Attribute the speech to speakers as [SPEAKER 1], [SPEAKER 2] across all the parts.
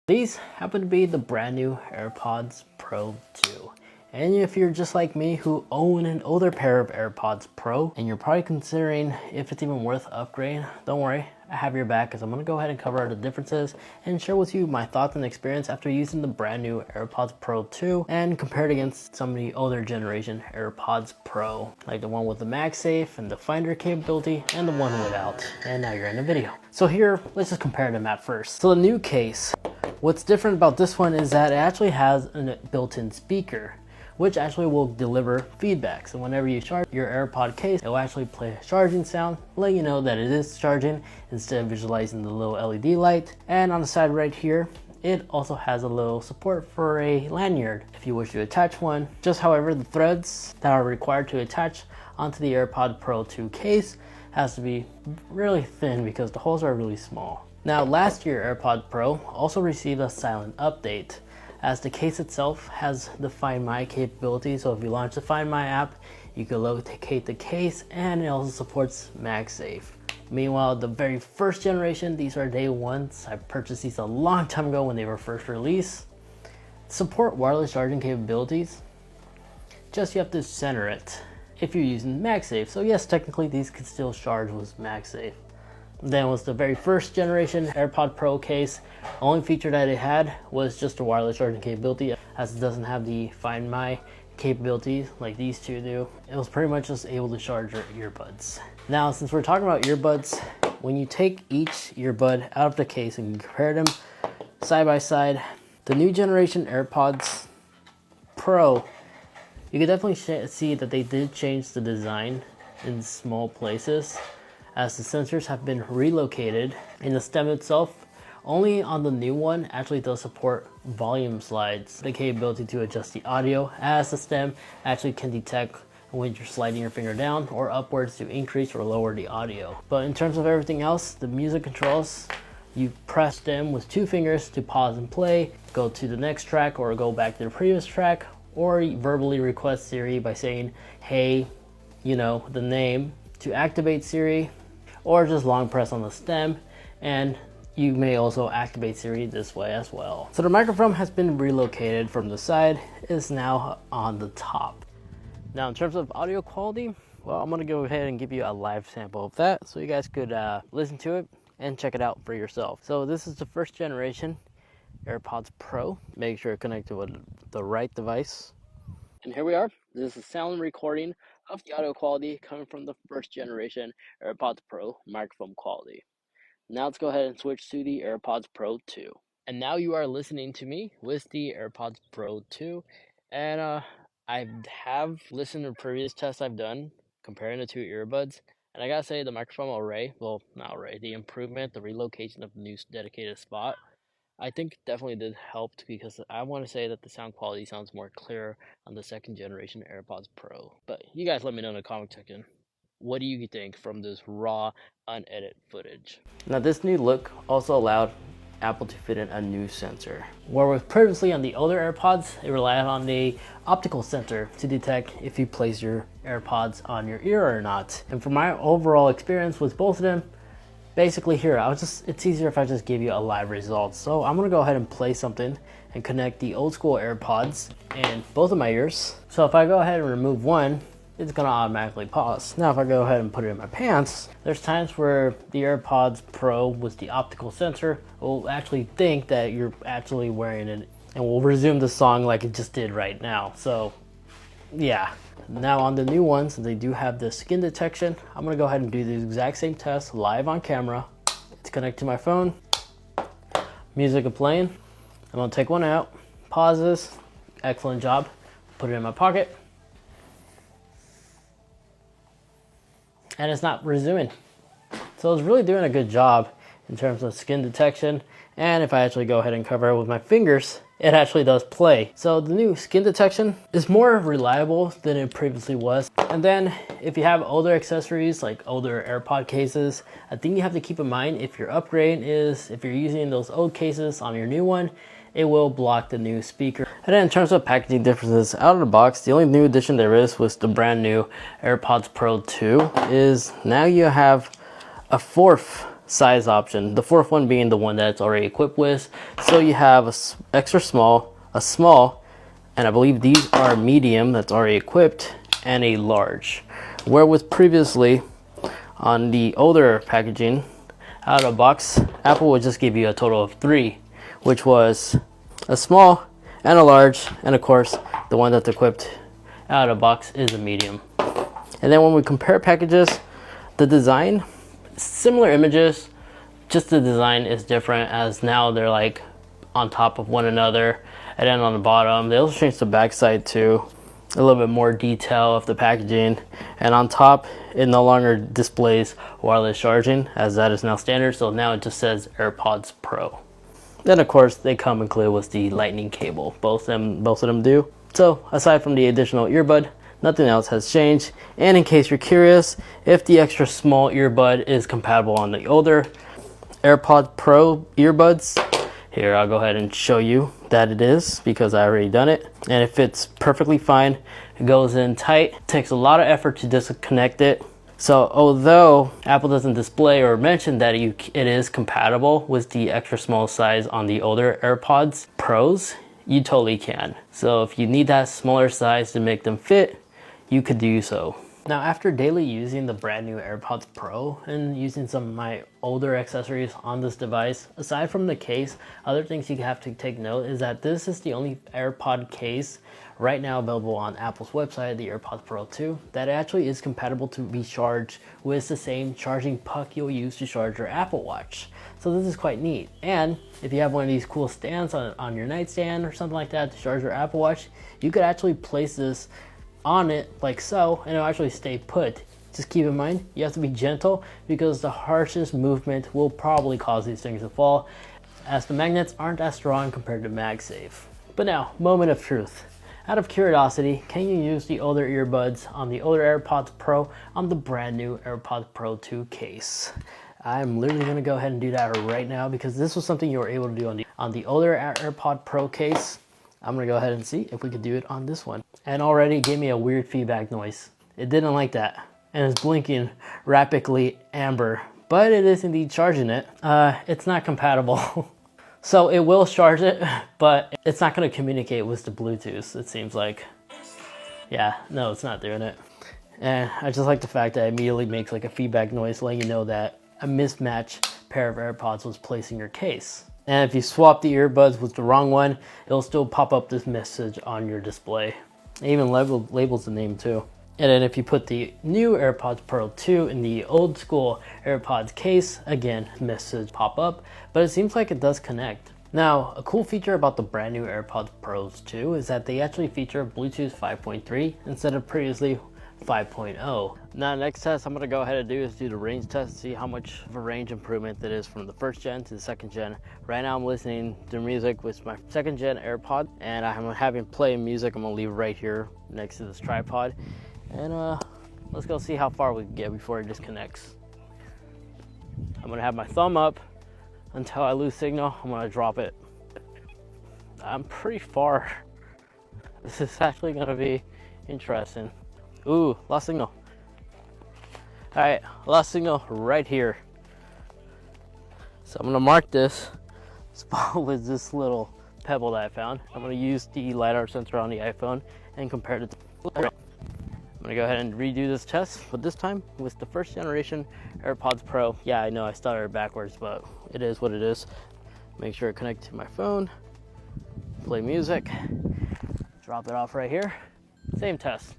[SPEAKER 1] These happen to be the brand new AirPods Pro 2. And if you're just like me who own an older pair of AirPods Pro and you're probably considering if it's even worth upgrade, don't worry, I have your back because I'm going to go ahead and cover the differences and share with you my thoughts and experience after using the brand new AirPods Pro 2 and compare it against some of the older generation AirPods Pro, like the one with the MagSafe and the Finder capability and the one without. And now you're in the video. So here, let's just compare them at first. So the new case, what's different about this one is that it actually has a built-in speaker, which actually will deliver feedback. So whenever you charge your AirPod case, it will actually play a charging sound, let you know that it is charging instead of visualizing the little LED light. And on the side right here, it also has a little support for a lanyard if you wish to attach one. Just however, the threads that are required to attach onto the AirPod Pro 2 case has to be really thin because the holes are really small. Now, last year AirPod Pro also received a silent update, as the case itself has the Find My capability. So if you launch the Find My app, you can locate the case, and it also supports MagSafe. Meanwhile, the very first generation, these are day ones. I purchased these a long time ago when they were first released. Support wireless charging capabilities, just you have to center it if you're using MagSafe. So yes, technically these could still charge with MagSafe. Then was the very first generation AirPod Pro case. Only feature that it had was just a wireless charging capability, as it doesn't have the Find My capabilities like these two do. It was pretty much just able to charge your earbuds. Now, since we're talking about earbuds, when you take each earbud out of the case and you compare them side by side, the new generation AirPods Pro, you can definitely see that they did change the design in small places, as the sensors have been relocated. In the stem itself, only on the new one actually does support volume slides, the capability to adjust the audio, as the stem actually can detect when you're sliding your finger down or upwards to increase or lower the audio. But in terms of everything else, the music controls, you press them with 2 fingers to pause and play, go to the next track or go back to the previous track, or verbally request Siri by saying, hey, you know, the name, to activate Siri, or just long press on the stem, and you may also activate Siri this way as well. So the microphone has been relocated from the side, is now on the top. Now in terms of audio quality, well, I'm gonna go ahead and give you a live sample of that so you guys could listen to it and check it out for yourself. So this is the first generation AirPods Pro. Make sure it's connected with the right device. And here we are. This is a sound recording of the audio quality coming from the first generation AirPods Pro microphone quality. Now let's go ahead and switch to the AirPods Pro 2. And now you are listening to me with the AirPods Pro 2. And I have listened to previous tests I've done comparing the two earbuds. And I gotta say, the microphone array, well, not array, the improvement, the relocation of the new dedicated spot, I think definitely did help, because I want to say that the sound quality sounds more clear on the second generation AirPods Pro. But you guys let me know in the comment section, what do you think from this raw, unedited footage? Now this new look also allowed Apple to fit in a new sensor. Whereas previously on the older AirPods, it relied on the optical sensor to detect if you place your AirPods on your ear or not. And from my overall experience with both of them, basically here, it's easier if I just give you a live result. So I'm gonna go ahead and play something and connect the old school AirPods in both of my ears. So if I go ahead and remove one, it's gonna automatically pause. Now if I go ahead and put it in my pants, there's times where the AirPods Pro with the optical sensor will actually think that you're actually wearing it and will resume the song like it just did right now. So yeah. Now on the new ones, they do have the skin detection. I'm gonna go ahead and do the exact same test live on camera. It's connected to my phone. Music is playing. I'm gonna take one out, pause this. Excellent job. Put it in my pocket. And it's not resuming. So it's really doing a good job in terms of skin detection. And if I actually go ahead and cover it with my fingers, it actually does play. So the new skin detection is more reliable than it previously was. And then if you have older accessories like older AirPod cases, I think you have to keep in mind if your upgrade is, if you're using those old cases on your new one, it will block the new speaker. And then in terms of packaging differences, out of the box, the only new addition there is was the brand new AirPods Pro 2 is now you have a fourth size option. The fourth one being the one that's already equipped with. So you have a extra small, a small, and I believe these are medium that's already equipped, and a large. Where with previously on the older packaging, out of the box, Apple would just give you a total of 3, which was a small and a large, and of course the one that's equipped out of the box is a medium. And then when we compare packages, the design, similar images, just the design is different, as now they're like on top of one another, and then on the bottom they also changed the backside to a little bit more detail of the packaging, and on top it no longer displays wireless charging, as that is now standard, so now it just says AirPods Pro. Then of course they come included with the lightning cable, both of them do. So aside from the additional earbud, nothing else has changed. And in case you're curious if the extra small earbud is compatible on the older AirPods Pro earbuds, here I'll go ahead and show you that it is, because I already done it, and it fits perfectly fine. It goes in tight. It takes a lot of effort to disconnect it. So although Apple doesn't display or mention that it is compatible with the extra small size on the older AirPods Pros, you totally can. So if you need that smaller size to make them fit, you could do so. Now, after daily using the brand new AirPods Pro and using some of my older accessories on this device, aside from the case, other things you have to take note is that this is the only AirPod case right now available on Apple's website, the AirPods Pro 2, that actually is compatible to be charged with the same charging puck you'll use to charge your Apple Watch. So this is quite neat. And if you have one of these cool stands on your nightstand or something like that to charge your Apple Watch, you could actually place this on it like so, and it'll actually stay put. Just keep in mind, you have to be gentle, because the harshest movement will probably cause these things to fall, as the magnets aren't as strong compared to MagSafe. But now, moment of truth. Out of curiosity, can you use the older earbuds on the older AirPods Pro on the brand new AirPods Pro 2 case? I'm literally going to go ahead and do that right now, because this was something you were able to do on the older AirPods Pro case. I'm going to go ahead and see if we could do it on this one. And already it gave me a weird feedback noise. It didn't like that. And it's blinking rapidly amber, but it is indeed charging it. It's not compatible. So it will charge it, but it's not going to communicate with the Bluetooth, it seems like. Yeah, no, it's not doing it. And I just like the fact that it immediately makes like a feedback noise letting you know that a mismatched pair of AirPods was placed in your case. And if you swap the earbuds with the wrong one, it'll still pop up this message on your display. It even labels the name too. And then if you put the new AirPods Pro 2 in the old school AirPods case, again, message pop up, but it seems like it does connect. Now, a cool feature about the brand new AirPods Pros 2 is that they actually feature Bluetooth 5.3 instead of previously 5.0. Now, next test I'm going to go ahead and do is do the range test to see how much of a range improvement that is from the first gen to the second gen. Right now I'm listening to music with my second gen AirPod, and I'm having play music. I'm going to leave it right here next to this tripod, and let's go see how far we can get before it disconnects. I'm going to have my thumb up until I lose signal. I'm going to drop it. I'm pretty far. This is actually going to be interesting. Ooh, lost signal. All right, lost signal right here. So I'm gonna mark this spot with this little pebble that I found. I'm gonna use the LiDAR sensor on the iPhone and compare it to. I'm gonna go ahead and redo this test, but this time with the first generation AirPods Pro. Yeah, I know I started backwards, but it is what it is. Make sure it connects to my phone. Play music. Drop it off right here. Same test.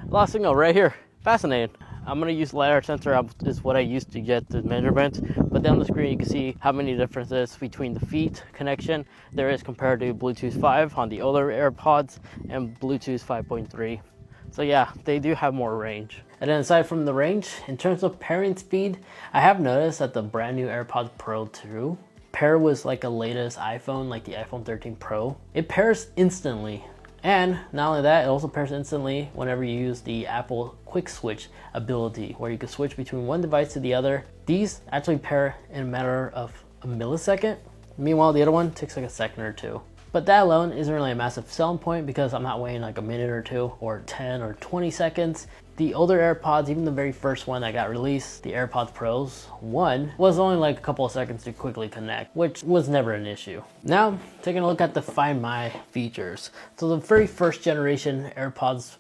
[SPEAKER 1] Lost signal right here. Fascinating. I'm going to use LiDAR sensor is what I used to get the measurement, but down the screen you can see how many differences between the feet connection there is compared to Bluetooth 5 on the older AirPods and Bluetooth 5.3. So yeah, they do have more range. And then aside from the range, in terms of pairing speed, I have noticed that the brand new AirPods Pro 2 pair with like a latest iPhone, like the iPhone 13 Pro. It pairs instantly. And not only that, it also pairs instantly whenever you use the Apple Quick Switch ability, where you can switch between one device to the other. These actually pair in a matter of a millisecond. Meanwhile, the other one takes like a second or two. But that alone isn't really a massive selling point, because I'm not waiting like a minute or two or 10 or 20 seconds. The older AirPods, even the very first one that got released, the AirPods Pros 1, was only like a couple of seconds to quickly connect, which was never an issue. Now, taking a look at the Find My features. So the very first generation AirPods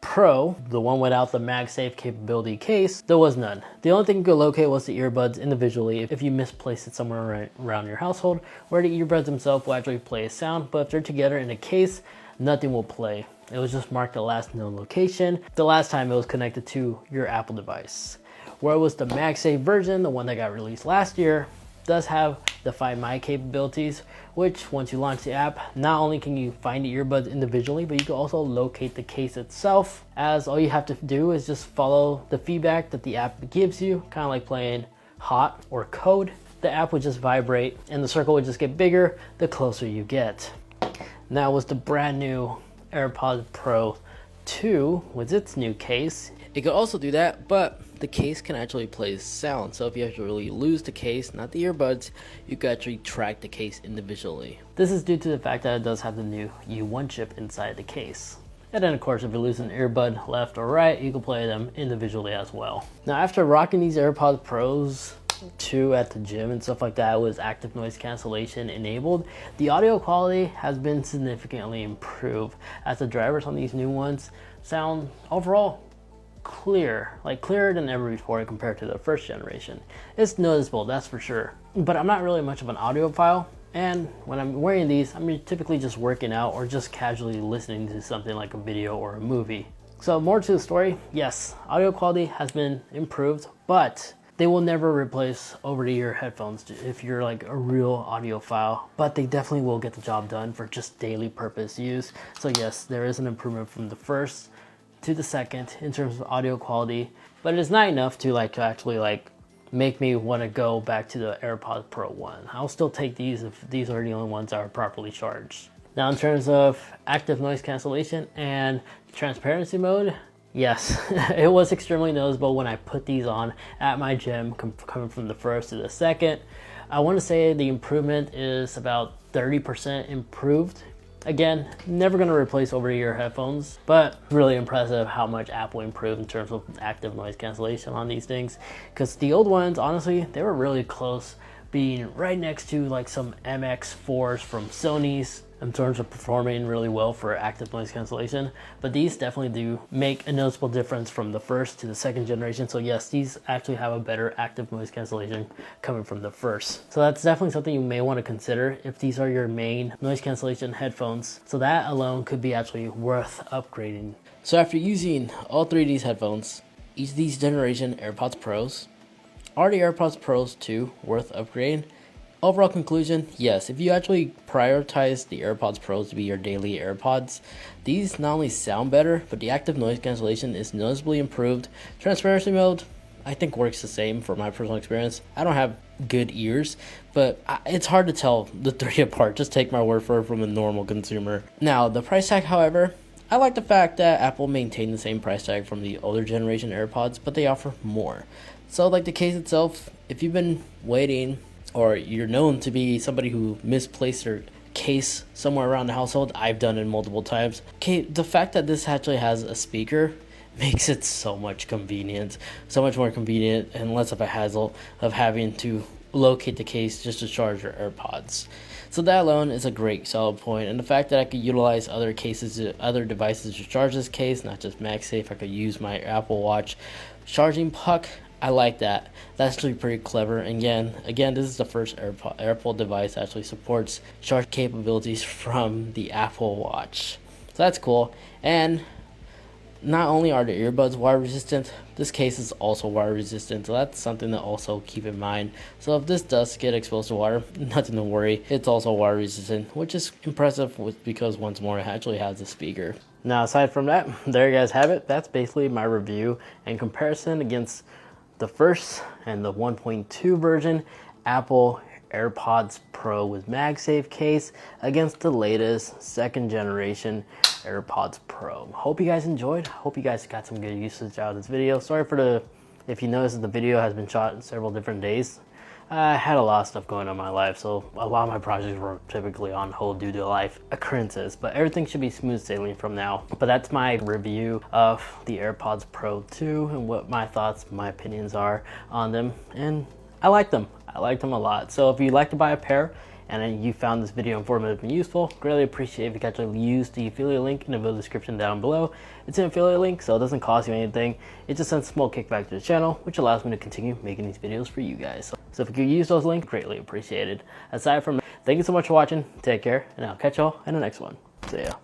[SPEAKER 1] Pro, the one without the MagSafe capability case, there was none. The only thing you could locate was the earbuds individually if you misplaced it somewhere around your household, where the earbuds themselves will actually play a sound, but if they're together in a case, nothing will play. It was just marked the last known location, the last time it was connected to your Apple device. Where it was the MagSafe version, the one that got released last year, does have the Find My capabilities, which once you launch the app, not only can you find the earbuds individually, but you can also locate the case itself, as all you have to do is just follow the feedback that the app gives you, kind of like playing Hot or Code. The app would just vibrate and the circle would just get bigger the closer you get. Now was the brand new AirPods Pro 2 with its new case. It could also do that, but the case can actually play sound. So if you actually lose the case, not the earbuds, you can actually track the case individually. This is due to the fact that it does have the new U1 chip inside the case. And then of course, if you lose an earbud left or right, you can play them individually as well. Now after rocking these AirPods Pros 2 at the gym and stuff like that with active noise cancellation enabled, the audio quality has been significantly improved as the drivers on these new ones sound overall clear, like clearer than ever before compared to the first generation. It's noticeable, that's for sure. But I'm not really much of an audiophile, and when I'm wearing these, I'm typically just working out or just casually listening to something like a video or a movie. So more to the story, yes, audio quality has been improved, but they will never replace over-the-ear headphones if you're like a real audiophile, but they definitely will get the job done for just daily purpose use. So yes, there is an improvement from the first to the second in terms of audio quality, but it is not enough to actually make me want to go back to the AirPods Pro 1. I'll still take these if these are the only ones that are properly charged. Now in terms of active noise cancellation and transparency mode, yes, it was extremely noticeable when I put these on at my gym, coming from the first to the second. I want to say the improvement is about 30% improved. Again, never going to replace over-the-ear headphones, but really impressive how much Apple improved in terms of active noise cancellation on these things. Because the old ones, honestly, they were really close, being right next to like some MX4s from Sony's in terms of performing really well for active noise cancellation, but these definitely do make a noticeable difference from the first to the second generation. So yes, these actually have a better active noise cancellation coming from the first. So that's definitely something you may want to consider if these are your main noise cancellation headphones. So that alone could be actually worth upgrading. So after using all three of these headphones, each of these generation AirPods Pros, are the AirPods Pros 2 worth upgrading? Overall conclusion, yes, if you actually prioritize the AirPods Pros to be your daily AirPods, these not only sound better, but the active noise cancellation is noticeably improved. Transparency mode, I think works the same for my personal experience. I don't have good ears, but it's hard to tell the three apart. Just take my word for it from a normal consumer. Now, the price tag, however, I like the fact that Apple maintained the same price tag from the older generation AirPods, but they offer more. So like the case itself, if you've been waiting, or you're known to be somebody who misplaced their case somewhere around the household, I've done it multiple times. Okay, the fact that this actually has a speaker makes it so much more convenient and less of a hassle of having to locate the case just to charge your AirPods. So that alone is a great solid point, and the fact that I could utilize other devices to charge this case, not just MagSafe. I could use my Apple Watch charging puck. I like that. That's actually pretty clever. And again, this is the first AirPod device that actually supports charge capabilities from the Apple Watch. So that's cool. And not only are the earbuds wire resistant, this case is also wire resistant. So that's something to also keep in mind. So if this does get exposed to water, nothing to worry. It's also wire resistant, which is impressive because once more it actually has a speaker. Now aside from that, there you guys have it. That's basically my review and comparison against the first and the 1.2 version Apple AirPods Pro with MagSafe case against the latest second generation AirPods Pro. Hope you guys enjoyed. Hope you guys got some good usage out of this video. Sorry for if you notice that the video has been shot in several different days. I had a lot of stuff going on in my life, so a lot of my projects were typically on hold due to life occurrences, but everything should be smooth sailing from now. But that's my review of the AirPods Pro 2 and what my thoughts, my opinions are on them, and I like them. I like them a lot. So if you'd like to buy a pair and you found this video informative and useful, greatly appreciate if you could actually use the affiliate link in the video description down below. It's an affiliate link, so it doesn't cost you anything. It just sends a small kickback to the channel, which allows me to continue making these videos for you guys. So if you could use those links, greatly appreciated. Aside from that, thank you so much for watching. Take care, and I'll catch y'all in the next one. See ya.